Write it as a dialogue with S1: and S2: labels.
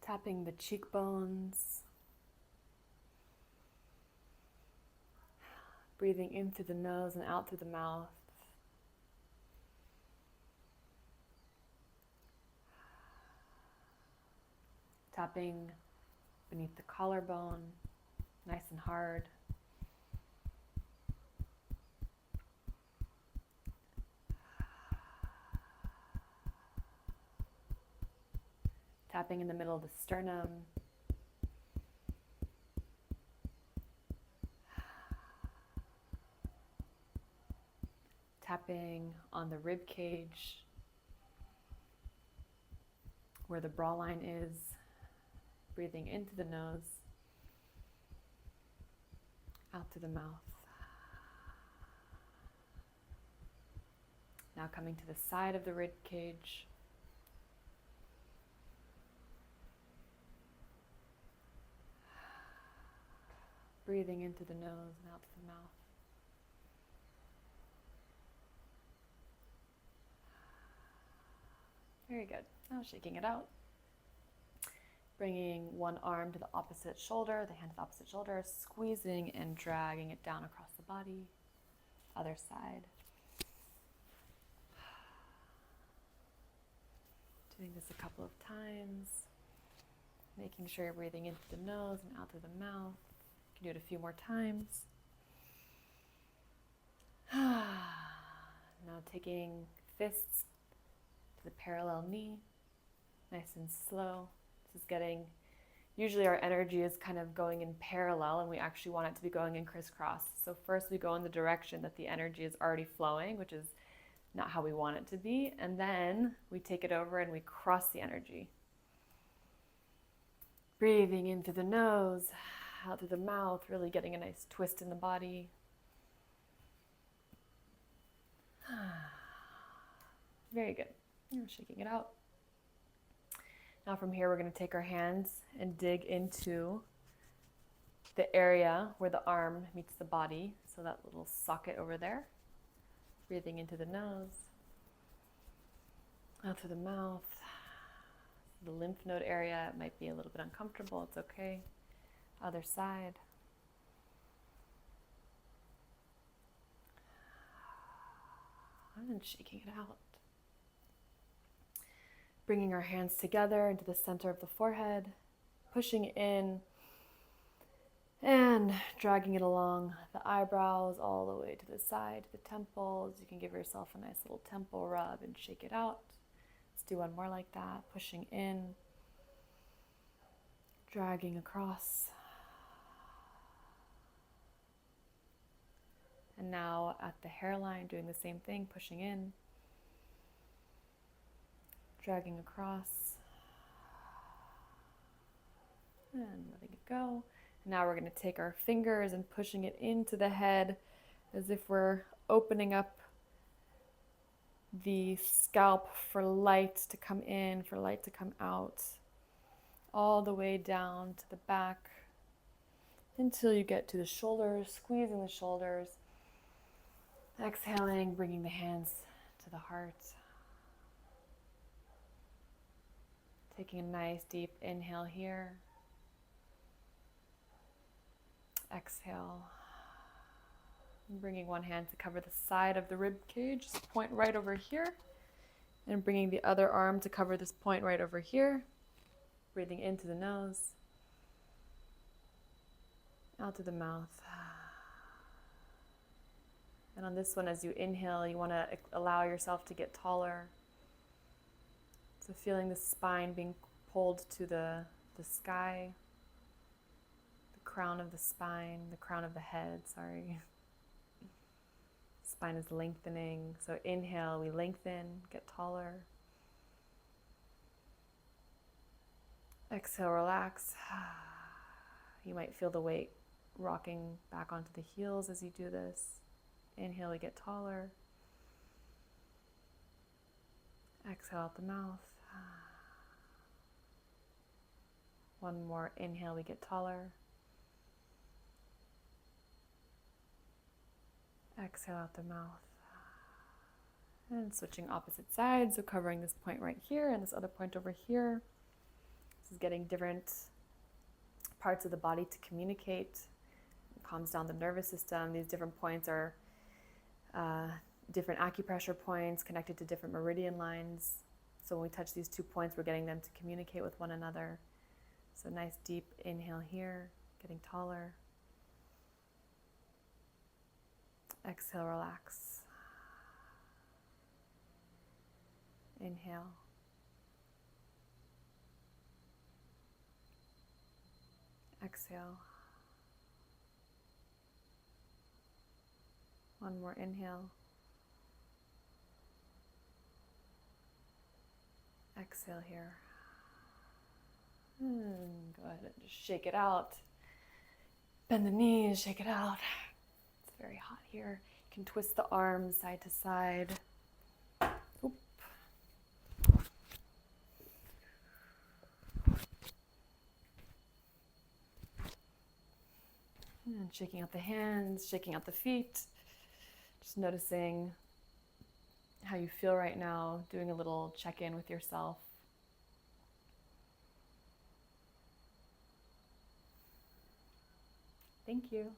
S1: Tapping the cheekbones. Breathing in through the nose and out through the mouth. Tapping beneath the collarbone, nice and hard. Tapping in the middle of the sternum. Tapping on the rib cage, where the bra line is. Breathing into the nose, out through the mouth. Now coming to the side of the rib cage. Breathing into the nose and out through the mouth. Very good. Now shaking it out. Bringing one arm to the opposite shoulder, the hand to the opposite shoulder, squeezing and dragging it down across the body. Other side. Doing this a couple of times. Making sure you're breathing into the nose and out through the mouth. You can do it a few more times. Now taking fists to the parallel knee, nice and slow. This is getting, usually our energy is kind of going in parallel and we actually want it to be going in crisscross. So first we go in the direction that the energy is already flowing, which is not how we want it to be. And then we take it over and we cross the energy. Breathing in through the nose, out through the mouth, really getting a nice twist in the body. Very good. Shaking it out. Now from here, we're going to take our hands and dig into the area where the arm meets the body. So that little socket over there. Breathing into the nose, out through the mouth. The lymph node area might be a little bit uncomfortable. It's okay. Other side. And then shaking it out. Bringing our hands together into the center of the forehead, pushing in and dragging it along the eyebrows all the way to the side, to the temples. You can give yourself a nice little temple rub and shake it out. Let's do one more like that, pushing in, dragging across. And now at the hairline, doing the same thing, pushing in, dragging across, and letting it go. And now we're going to take our fingers and pushing it into the head as if we're opening up the scalp for light to come in, for light to come out, all the way down to the back until you get to the shoulders, squeezing the shoulders. Exhaling, bringing the hands to the heart. Taking a nice deep inhale here. Exhale. Bringing one hand to cover the side of the rib cage, this point right over here. And bringing the other arm to cover this point right over here. Breathing into the nose. Out through the mouth. And on this one, as you inhale, you want to allow yourself to get taller. So feeling the spine being pulled to the sky, the crown of the spine, the crown of the head, sorry. Spine is lengthening. So inhale, we lengthen, get taller. Exhale, relax. You might feel the weight rocking back onto the heels as you do this. Inhale, we get taller. Exhale out the mouth. One more inhale, we get taller. Exhale out the mouth. And switching opposite sides, so covering this point right here and this other point over here. This is getting different parts of the body to communicate. It calms down the nervous system. These different points are different acupressure points connected to different meridian lines. So when we touch these 2 points, we're getting them to communicate with one another. So nice deep inhale here, getting taller. Exhale, relax. Inhale. Exhale. One more inhale. Exhale here. Go ahead and just shake it out. Bend the knees, shake it out. It's very hot here. You can twist the arms side to side. Oop. And shaking out the hands, shaking out the feet. Just noticing how you feel right now, doing a little check-in with yourself. Thank you.